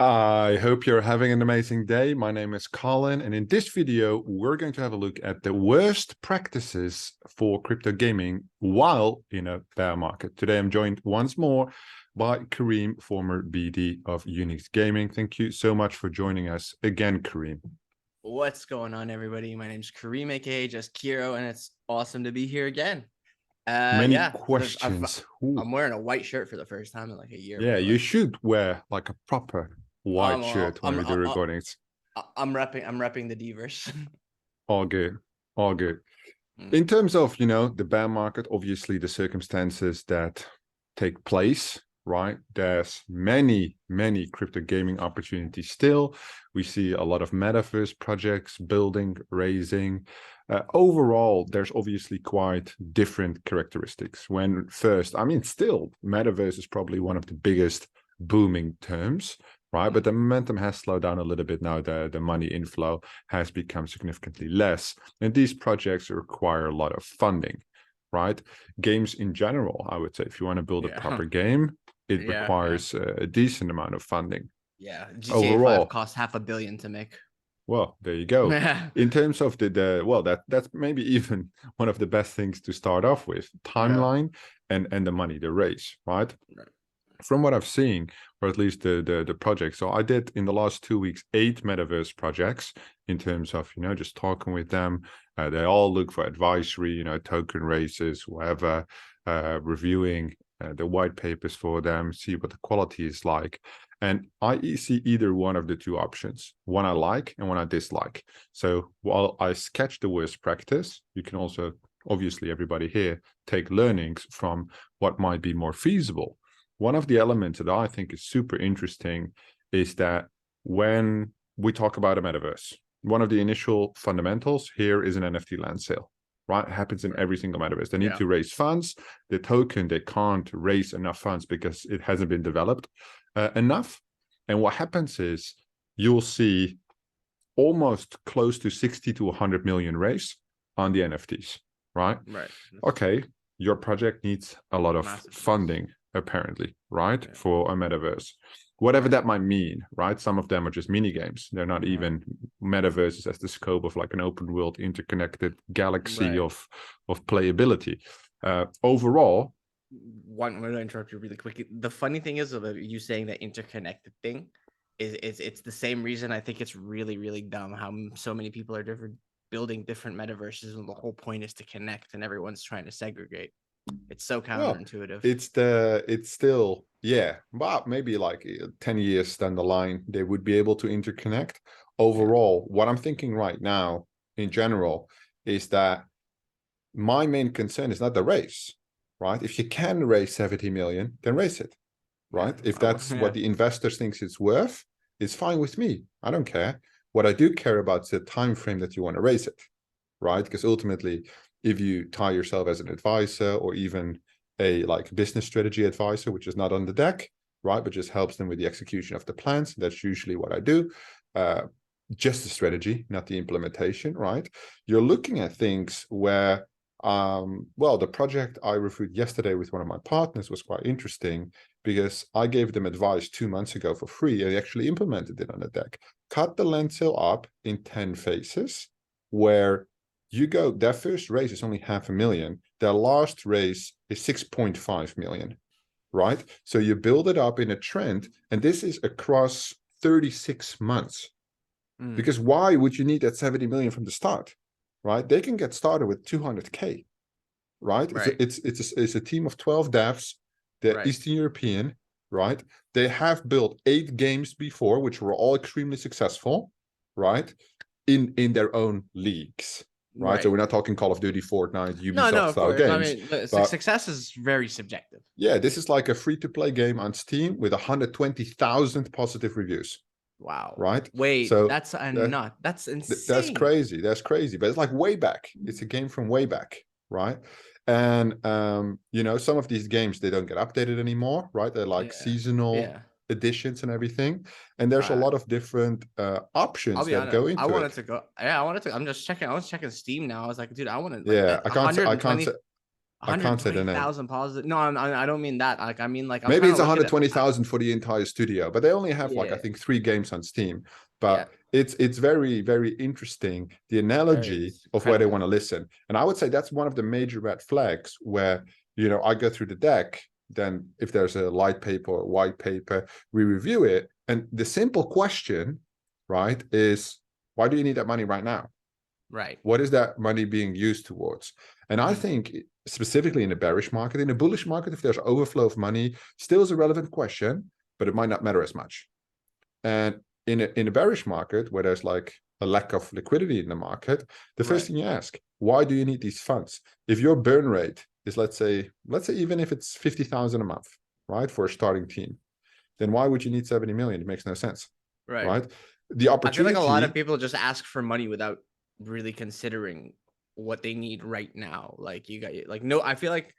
I hope you're having an amazing day. My name is Colin, and in this video, we're going to have a look at the worst practices for crypto gaming while in a bear market. Today, I'm joined once more by Kareem, former BD of Unix Gaming. Thank you so much for joining us again, Kareem. What's going on, everybody? My name's Kareem, aka just Kiro, and it's awesome to be here again. Many Yeah, questions. Ooh. I'm wearing a white shirt for the first time in like a year, Yeah, by the you way. should wear like a proper white shirt when we do recordings. I'm repping the Devers. All good. All good. Mm, In terms of, the bear market, obviously the circumstances that take place, right? There's many crypto gaming opportunities still. We see a lot of Metaverse projects building, raising. Overall, there's obviously quite different characteristics. When first, still, Metaverse is probably one of the biggest booming terms, right? But the momentum has slowed down a little bit now. The money inflow has become significantly less. And these projects require a lot of funding, right? Games in general, I would say, if you want to build a yeah, proper game, it yeah. requires a decent amount of funding. Yeah, GTA 5 Overall, costs $500 million to make. well, there you go. Yeah, In terms of that's maybe even one of the best things to start off with: yeah. timeline and the money, the race, right? Right. From what I've seen, or at least the project. So I did in the last 2 weeks 8 Metaverse projects in terms of just talking with them. They all look for advisory, token races, whatever, reviewing the white papers for them, see what the quality is like. And I see either one of the two options, one I like and one I dislike. So while I sketch the worst practice, you can also, obviously, everybody here take learnings from what might be more feasible. One of the elements that I think is super interesting is that when we talk about a metaverse, one of the initial fundamentals here is an NFT land sale, right? It happens in every single metaverse. They need Yeah, to raise funds. The token, they can't raise enough funds because it hasn't been developed enough. And what happens is you'll see almost close to 60 to 100 million raised on the NFTs, right? right. Okay, your project needs a lot of Massive funds. funding, apparently, right? Yeah, For a metaverse. Whatever right, that might mean, right? Some of them are just mini games. They're not right, even metaverses as the scope of like an open world interconnected galaxy right. of playability. Overall, I'm going to interrupt you really quick. The funny thing is about you saying that interconnected thing is it's the same reason I think it's really dumb how so many people are building different metaverses, and the whole point is to connect, and everyone's trying to segregate. It's so well, counterintuitive. it's still, yeah, but maybe like 10 years down the line, they would be able to interconnect. Yeah, Overall, what I'm thinking right now in general is that my main concern is not the race, right? If you can raise 70 million, then raise it, yeah, right? If that's what yeah, the investors thinks it's worth, it's fine with me. I don't care. What I do care about is the time frame that you want to raise it, right? Because ultimately, if you tie yourself as an advisor or even a like business strategy advisor, which is not on the deck, right, but just helps them with the execution of the plans, that's usually what I do. Uh, just the strategy, not the implementation, right? You're looking at things where well, the project I reviewed yesterday with one of my partners was quite interesting because I gave them advice 2 months ago for free and they actually implemented it on the deck. Cut the land sale up in 10 phases where you go, their first raise is only 500,000. Their last raise is 6.5 million, right? So you build it up in a trend, and this is across 36 months. mm, Because why would you need that 70 million from the start, right? They can get started with 200K, right? right, It's a team of 12 devs. They're right. Eastern European, right? They have built 8 games before, which were all extremely successful, right? In their own leagues, right? So Right. we're not talking Call of Duty, Fortnite, No, Ubisoft of style course. I games, mean, but success is very subjective. yeah, this is like a free-to-play game on Steam with 120,000 positive reviews, Wow. right? Wait, So that's a that, nut. That's that's insane. crazy. That's crazy. But it's like way back. It's a game from way back, right? And some of these games they don't get updated anymore, right? They're like Yeah, seasonal yeah. editions and everything. And there's a Uh, lot of different I'll options be that go honest. I into wanted it. to go. Yeah, I wanted to. I'm just checking. I was checking Steam now. I was like, dude, I want to like Yeah, I can't say 120. I can't say the name. 120,000 positive. No, I don't mean that. Like, I mean, like, I'm Maybe trying it's to look at it. 120,000 for the entire studio, but they only have like I Yeah, think 3 games on Steam. yeah, But it's very, very interesting, the analogy it's of where they incredible. want to listen. And I would say that's one of the major red flags where, I go through the deck, then if there's a light paper or white paper, we review it. And the simple question, right, is why do you need that money right now? Right. What is that money being used towards? And I think specifically in the bearish market, in the bullish market, if there's overflow of money, still is a relevant question, but it might not matter as much. And in a bearish market where there's like a lack of liquidity in the market, the first Right. thing you ask, why do you need these funds? If your burn rate is, let's say even if it's 50,000 a month, right, for a starting team, then why would you need 70 million? It makes no sense, Right. right? The I feel like a lot of opportunity, people just ask for money without really considering what they need right now. Like, you got like, no, I feel like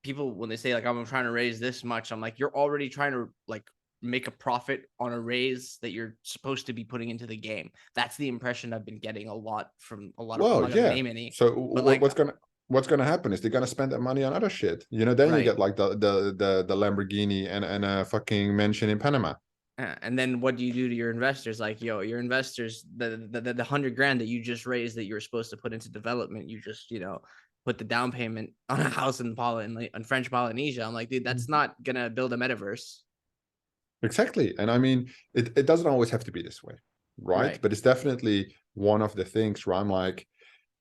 people, when they say like, I'm trying to raise this much, I'm like, you're already trying to like make a profit on a raise that you're supposed to be putting into the game. That's the impression I've been getting a lot from a lot of, I'm well, not gonna yeah. name any, So but like, what's gonna happen is they're gonna spend that money on other shit. Then you right. get like the Lamborghini and a fucking mansion in Panama. And then what do you do to your investors? Like, yo, your investors, the 100 grand that you just raised that you were supposed to put into development, you just, put the down payment on a house in French Polynesia. I'm like, dude, that's not gonna build a metaverse. Exactly. And I mean, it doesn't always have to be this way, right? Right. But it's definitely one of the things where I'm like,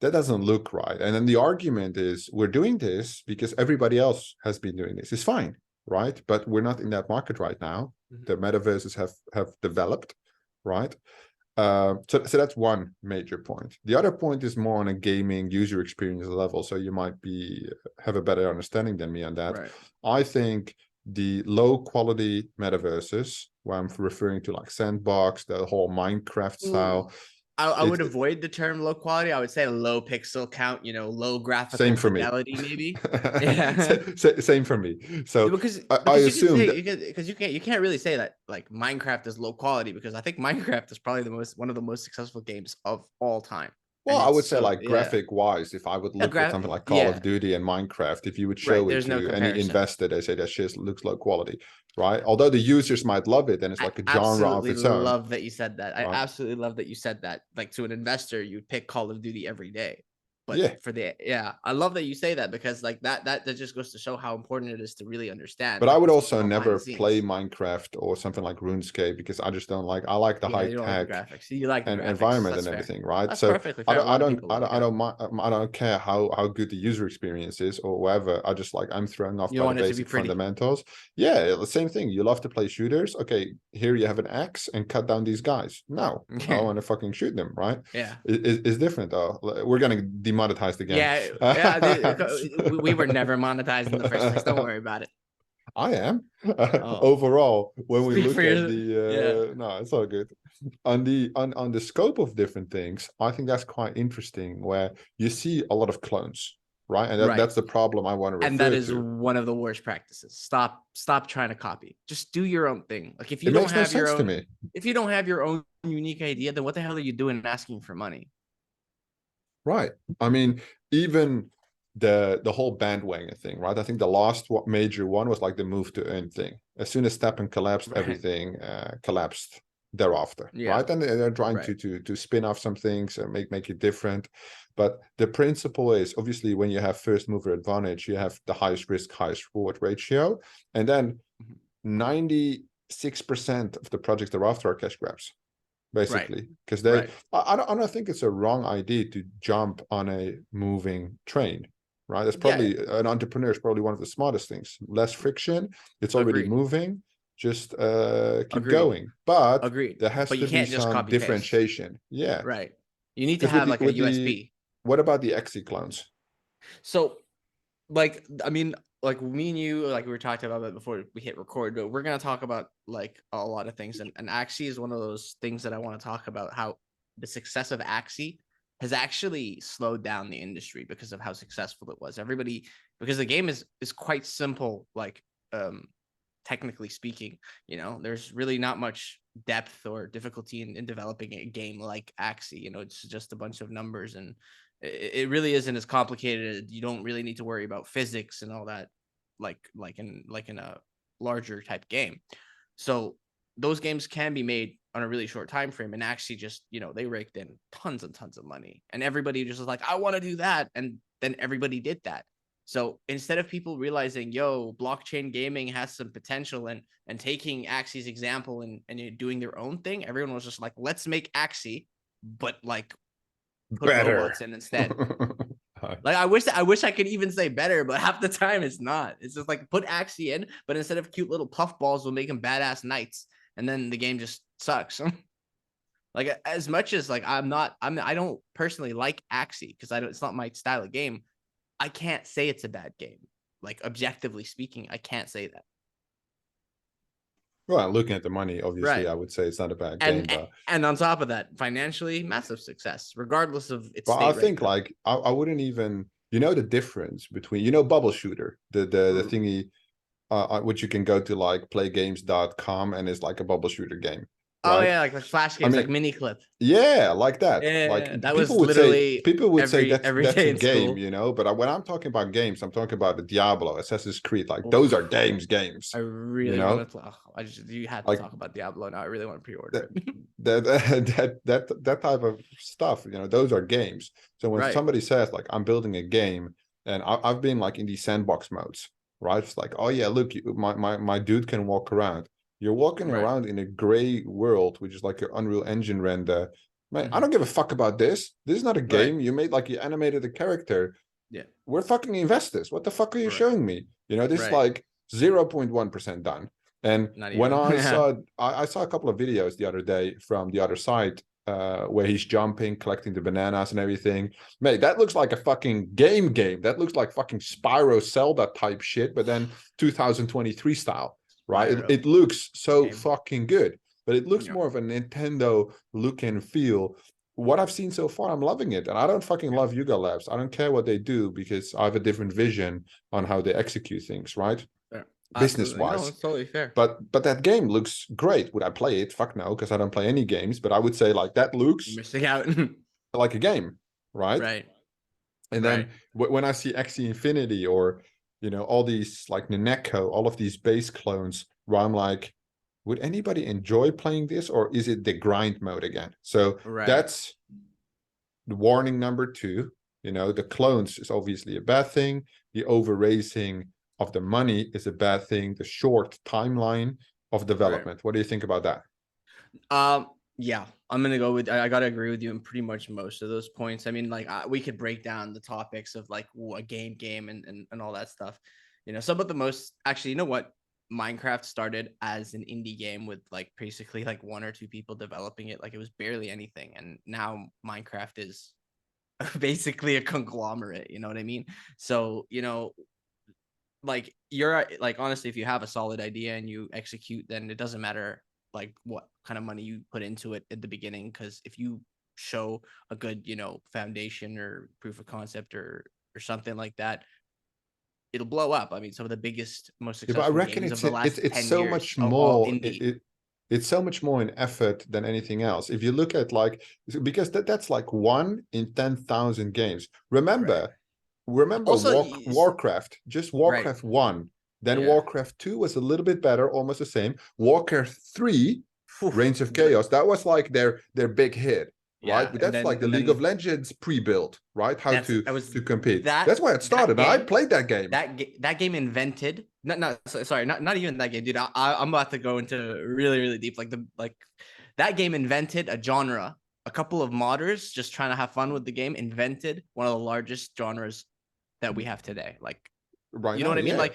that doesn't look right. And then the argument is we're doing this because everybody else has been doing this. It's fine, right? But we're not in that market right now. The metaverses have developed, right? So that's one major point. The other point is more on a gaming user experience level. So you might have a better understanding than me on that. Right. I think the low quality metaverses, where I'm referring to like Sandbox, the whole Minecraft Ooh. style, I would it avoid the term low quality. I would say low pixel count, low graphical same for me. fidelity, maybe. Yeah. Same for me. So because I you can assume say that, because you can't really say that like Minecraft is low quality, because I think Minecraft is probably one of the most successful games of all time. well, And I it's would say so, like yeah. graphic wise, if I would Yeah, look at something like Call yeah, of Duty and Minecraft, if you would right. show it There's no to any comparison. investor, they say that shit looks low quality, right? Although the users might love it and it's I like a genre of absolutely its own, love that you said that. I right? absolutely love that you said that. Like, to an investor, you'd pick Call of Duty every day. But Yeah. yeah, I love that you say that, because like that just goes to show how important it is to really understand But I like would what's going also on behind the never play scenes. Minecraft or something like RuneScape because I just don't like. I like the Yeah, high you don't like the tech graphics. You like the and graphics. environment That's and fair. everything, right? That's So perfectly fair. A lot of people like that. I don't care how good the user experience is or whatever. I just like I'm thrown off You by the want it to be basic pretty. fundamentals. Yeah, the same thing. You love to play shooters. Okay, here you have an axe and cut down these guys. No, I want to fucking shoot them, right? Yeah. It's different though. We're gonna demonetize the game. Yeah. Yeah. We were never monetized in the first place. Don't worry about it. I am. Oh, Overall, when we speak for look at your. Yeah. the no, it's all good. On the scope of different things, I think that's quite interesting where you see a lot of clones, right? And Right. that's the problem I want to And that refer is to. one of the worst practices. Stop trying to copy. Just do your own thing. Like, It makes no sense to me. if you don't have your own unique idea, then what the hell are you doing asking for money? Right. I mean, even the whole bandwagon thing, right? I think the last major one was like the move to earn thing. As soon as Steppen collapsed, Right. everything collapsed thereafter, Yeah. right? And they're trying Right. to spin off some things and make it different. But the principle is obviously when you have first mover advantage, you have the highest risk, highest reward ratio, and then 96% of the projects thereafter are cash grabs Right. basically because Right. I don't think it's a wrong idea to jump on a moving train, right? That's Yeah. probably an entrepreneur is probably one of the smartest things. Less friction, it's already Agreed. moving, just keep Agreed. going, but Agreed. there has But you to be can't just some copy paste. differentiation. Yeah, Right. You need to because have like a USP. what about the XE clones? So, like, I mean, like, me and you, like, we were talking about that before we hit record, but we're gonna talk about like a lot of things, and Axie is one of those things that I want to talk about. How the success of Axie has actually slowed down the industry because of how successful it was. Everybody, because the game is quite simple, like, technically speaking, there's really not much depth or difficulty in developing a game like Axie. It's just a bunch of numbers and It really isn't as complicated. You don't really need to worry about physics and all that, like in a larger type game. So those games can be made on a really short time frame, and actually just, they raked in tons and tons of money, and everybody just was like, I want to do that, and then everybody did that. So instead of people realizing, yo, blockchain gaming has some potential, and taking Axie's example and doing their own thing, everyone was just like, let's make Axie, but like put Better. robots in instead. Like I wish I could even say better, but half the time it's not. It's just like put Axie in, but instead of cute little puff balls, we'll make them badass knights, and then the game just sucks. Like as much as like I don't personally like Axie because it's not my style of game. I can't say it's a bad game. Like objectively speaking, I can't say that. Well, looking at the money, obviously, Right. I would say it's not a bad game, And but and on top of that, financially, massive succce, regardless of its I state right think now. like I wouldn't even, the difference between, bubble shooter, the thingy, which you can go to like playgames.com and it's like a bubble shooter game, Oh right? yeah, like flash I games, like mean, mini clip. yeah, like that. Yeah, Like that was people would say, literally every that's a day in game, school. but when I'm talking about games, I'm talking about the Diablo, Assassin's Creed, like those are Oof. games, I you really want know, to. You had to like talk about Diablo now. I really want to that pre-order it. that type of stuff, those are games. So when Right, somebody says like I'm building a game, and I've been like in these sandbox modes, right? It's like, oh yeah, look, my dude can walk around. You're walking right. around in a gray world, which is like an Unreal Engine render. Man, I Hmm. don't give a fuck about this. This is not a Right. game. You made like you animated a character. Yeah. We're fucking investors. What the fuck are you Right. showing me? This is Right. like 0.1% done. And Not when even. Yeah. I saw a couple of videos the other day from the other side, where he's jumping, collecting the bananas and everything. Mate, that looks like a fucking game. That looks like fucking Spyro Zelda type shit, but then 2023 style, right? It, Spyro it looks so game. fucking good, but it looks Yeah. more of a Nintendo look and feel. What I've seen so far, I'm loving it. And I don't fucking Yeah. love Yuga Labs. I don't care what they do because I have a different vision on how they execute things, right? Fair. Business Absolutely. No, wise. it's totally fair. But that game looks great. Would I play it? Fuck no, because I don't play any games. But I would say like that You're looks missing out. like a game, right? Right. And Right. then when I see Axie Infinity or all these like Neneko, all of these base clones, where I'm like, would anybody enjoy playing this, or is it the grind mode again? So Right. that's the warning number two. The clones is obviously a bad thing. The over raising of the money is a bad thing. The short timeline of Right. development. What do you think about that? Yeah, I'm gonna go with. I gotta agree with you in pretty much most of those points. I mean, like we could break down the topics of like a game, and all that stuff. Some of the most actually. You know what? Minecraft started as an indie game with like basically like one or two people developing it. Like it was barely anything, and now Minecraft is basically a conglomerate. You know what I mean? So like you're like honestly, if you have a solid idea and you execute, then it doesn't matter like what kind of money you put into it at the beginning, because if you show a good foundation or proof of concept or something like that, it'll blow up. I mean, some of the biggest, most Yeah, but I successful reckon games of it's the it's last it's 10 so years much are all more. indie. It's so much more in effort than anything else. If you look at like, because that's like 1 in 10,000 games. Right. Remember Also, Warcraft, just right. Warcraft 1. Then Yeah. Warcraft 2 was a little bit better, almost the same. Warcraft 3, Phew. Reigns of Chaos, that was like their big hit, right? Yeah, But and that's then like the and League of then Legends pre-built, right? How that's to I was to compete. that That's why it that started. And I game played that game. that game invented sorry, not even that game, dude. I'm about to go into really really deep, like that game invented a genre. A couple of modders just trying to have fun with the game invented one of the largest genres that we have today, like, Right you know now, what I mean, yeah. like,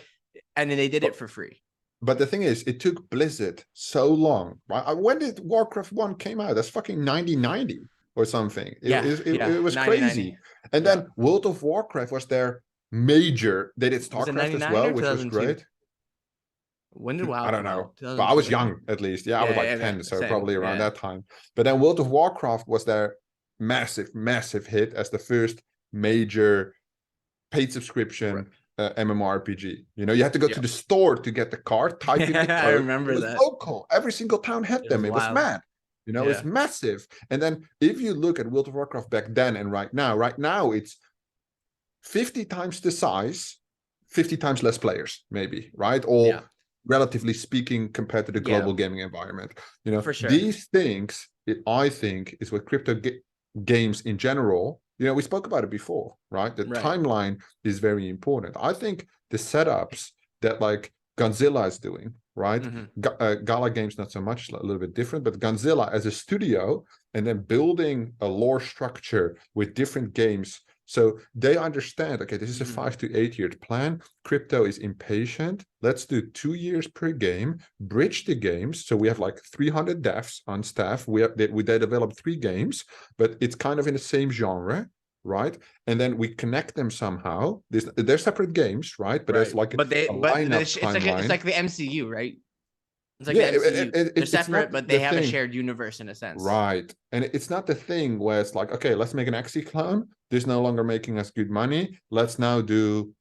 and then they did it But for free. but the thing is, it took Blizzard so long. Right? When did Warcraft 1 came out? That's fucking 1990 or something. Yeah, It was 9090. crazy. And Yeah, then World of Warcraft was their major. They did was it StarCraft as 99 well, or which was 2002? great. When did WoW I don't come know. out? But I 2002, was I think. young, at least. Yeah, I was Yeah, like yeah, 10, yeah, so same. probably around Yeah, that time. But then World of Warcraft was their massive hit as the first major paid right. subscription MMORPG. You had to go to Yeah. the store to get the card, type in the I code. It remember was that. local. Every single town had It was them. It was wild. mad. You know, Yeah. it's massive. And then if you look at World of Warcraft back then and right now it's 50 times the size, 50 times less players, maybe, right? Or Yeah. relatively speaking, compared to the Yeah. global gaming environment. You know, For sure. these things, I think, is what games in general, you know, we spoke about it before, right? The Right. timeline is very important. I think the setups that like Godzilla is doing, right? Hmm. Gala Games, not so much, a little bit different, but Godzilla as a studio and then building a lore structure with different games. So they understand, okay, this is a Hmm. 5 to 8 year plan. Crypto is impatient. Let's do 2 years per game, bridge the games. So we have like 300 devs on staff. They developed 3 games, but it's kind of in the same genre, right? And then we connect them somehow. They're separate games, right? But there's Right. like But a lineup it's timeline. like the MCU, right? It's like the Yeah, MCU. They're it's separate, not but the they have a thing. shared universe in a sense. Right. And it's not the thing where it's like, okay, let's make an Xe clone. This is no longer making us good money. Let's now do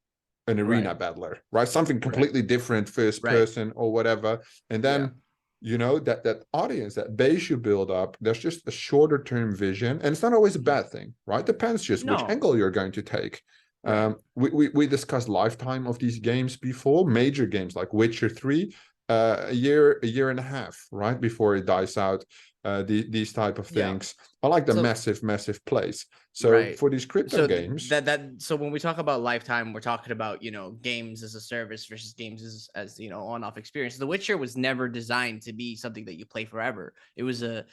an Right. arena battler, right? Something Right. completely different, first Right. person or whatever. And Yeah. then, you know, that audience, that base you build up, there's just a shorter term vision. And it's not always a Mhm. bad thing, right? Depends just which No. angle you're going to take. Right. We discussed lifetime of these games before, major games like Witcher 3, a year and a half, right? Before it dies out. These type of Yeah. things. I like the So massive plays. So right. for these crypto So games, so when we talk about lifetime, we're talking about, games as a service versus games as on-off experience. The Witcher was never designed to be something that you play forever. It was a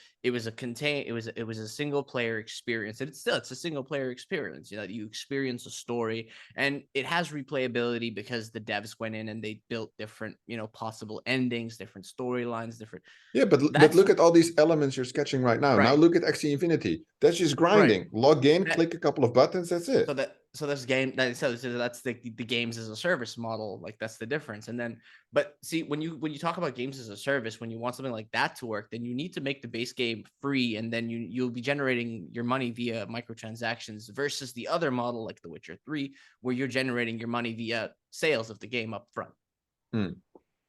single player experience. And it's a single player experience. You experience a story, and it has replayability because the devs went in and they built different, possible endings, different storylines, different. yeah, but That's look at all these elements you're sketching right now. Now right. look at Axie Infinity. That's just Right. grinding. Log in, That, click a couple of buttons. That's it. so that's that's the games as a service model. Like, that's the difference. And then, but see, when you talk about games as a service, when you want something like that to work, then you need to make the base game free, and then you'll be generating your money via microtransactions versus the other model like The Witcher 3, where you're generating your money via sales of the game up front. Hmm.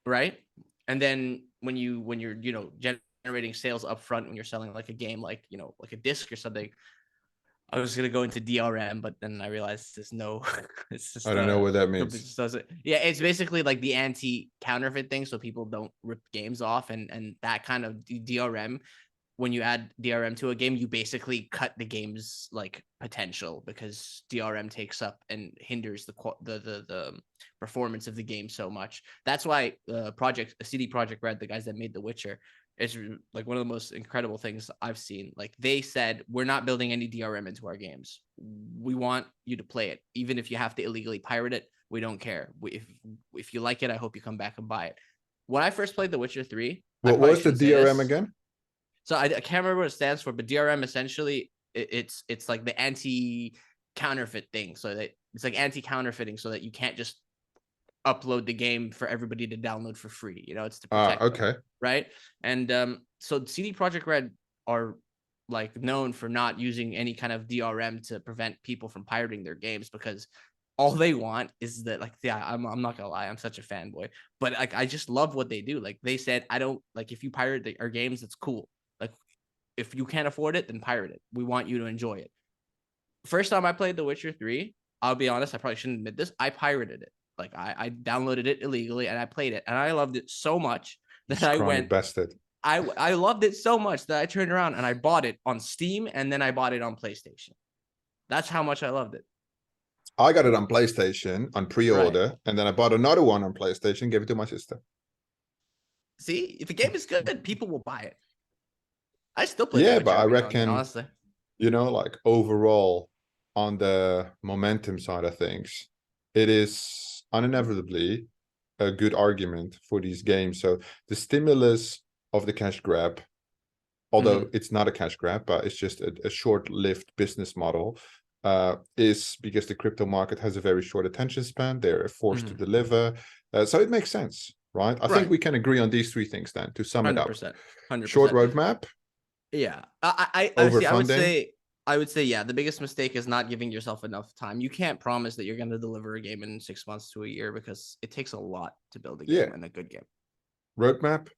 Right. And then when you're generating sales up front, when you're selling like a game, like like a disc or something, I was gonna go into DRM, but then I realized there's no. It's I just don't know what that company means. just does it. Yeah, it's basically like the anti-counterfeit thing, so people don't rip games off, and that kind of DRM. When you add DRM to a game, you basically cut the game's like potential, because DRM takes up and hinders the performance of the game so much. That's why CD Projekt Red, the guys that made The Witcher, it's like one of the most incredible things I've seen. Like, they said, we're not building any DRM into our games. We want you to play it, even if you have to illegally pirate it. We don't care. If you like it, I hope you come back and buy it. When I first played The Witcher 3, I What probably was the shouldn't say DRM this. again? So I can't remember what it stands for, but DRM essentially it's like the anti counterfeit thing. So that it's like anti counterfeiting, so that you can't just upload the game for everybody to download for free. It's to Ah, protect them, okay. right? And so CD Projekt Red are like known for not using any kind of DRM to prevent people from pirating their games, because all they want is that, like, yeah, I'm not gonna lie, I'm such a fanboy, but like, I just love what they do. Like, they said, I don't like, if you pirate our games, it's cool. Like, if you can't afford it, then pirate it. We want you to enjoy it. First time I played The Witcher 3, I'll be honest, I probably shouldn't admit this, I pirated it. Like, I downloaded it illegally and I played it, and I loved it so much that Just I chronic went. bastard. I loved it so much that I turned around and I bought it on Steam, and then I bought it on PlayStation. That's how much I loved it. I got it on PlayStation on Right. pre-order, and then I bought another one on PlayStation, gave it to my sister. See, if the game is good, people will buy it. I still play The Yeah, but Witcher I every now and then, reckon, honestly. like overall on the momentum side of things, it is uninevitably a good argument for these games. So the stimulus of the cash grab, although it's not a cash grab, but it's just a short-lived business model, is because the crypto market has a very short attention span. They're forced to deliver. So it makes sense, right? I think Right. we can agree on these 3 things then, to sum it up. 100%. 100%. Short roadmap, Yeah. I see. overfunding. I would say, yeah, the biggest mistake is not giving yourself enough time. You can't promise that you're going to deliver a game in 6 months to a year, because it takes a lot to build a Yeah, game, and a good game. roadmap,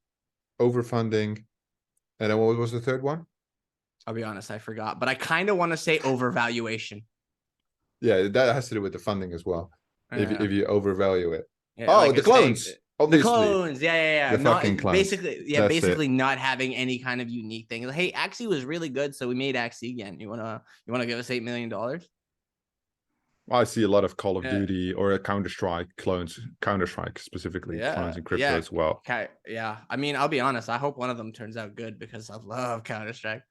overfunding, And then what was the third one? I'll be honest, I forgot, but I kind of want to say overvaluation. Yeah, that has to do with the funding as well. If you overvalue it. Yeah, Oh, like the it's saying clones. the Obviously. clones. Yeah. The Not fucking clones. That's basically it. not having any kind of unique thing. Like, hey, Axie was really good, so we made Axie again. You wanna give us $8 million? I see a lot of Call of Yeah. Duty or Counter-Strike clones, Counter-Strike specifically, clones in crypto as well. Okay. Yeah. I mean, I'll be honest. I hope one of them turns out good because I love Counter-Strike.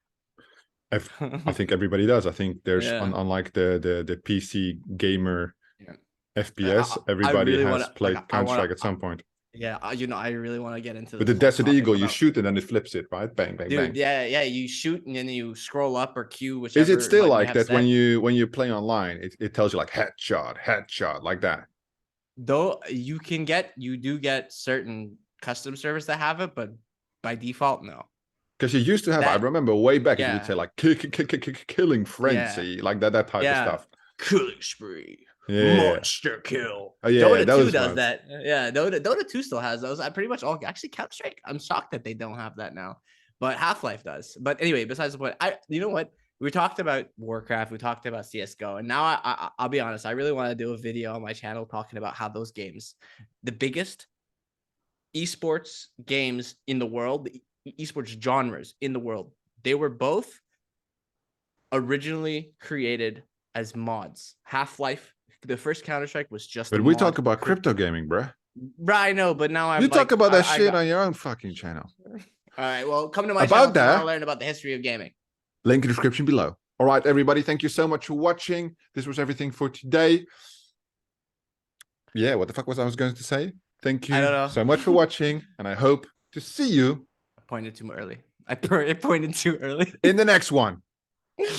I think everybody does. I think there's Yeah. unlike the PC gamer Yeah. FPS, I everybody really has want to played I want Counter-Strike to. at some point. Yeah, I really want to get into With this the whole Desert topic Eagle, you about. shoot and then it flips it, right? Bang, bang, Dude, bang. yeah, you shoot and then you scroll up or Q, Is it whichever still button you like have that set. when you play online, it tells you like headshot, like that? Though you do get certain custom servers that have it, but by default, no. Because you used to have, I That remember way back, it would yeah, say like killing frenzy, like that type of stuff. killing spree, Yeah. monster kill. Oh yeah, Dota 2 those does ones. that. Yeah, Dota 2 still has those. I pretty much all actually Counter Strike. I'm shocked that they don't have that now, but Half-Life does. But anyway, besides the point, you know what? We talked about Warcraft, we talked about CS:GO, and now I'll be honest. I really want to do a video on my channel talking about how those games, the biggest esports games in the world, the esports genres in the world, they were both originally created as mods. Half-Life, the first Counter-Strike was just But a we mod. talk about crypto gaming, bruh. Right, I know, but now I'm You like, talk about that I shit got. on your own fucking channel. All right, well, come to my channel About if you want to that, learn about the history of gaming. link in the description below. All right, everybody, thank you so much for watching. This was everything for today. Yeah, what the fuck was I going to say? Thank I don't you know. so much for watching, and I hope to see you I pointed too early. I pointed too early. in the next one.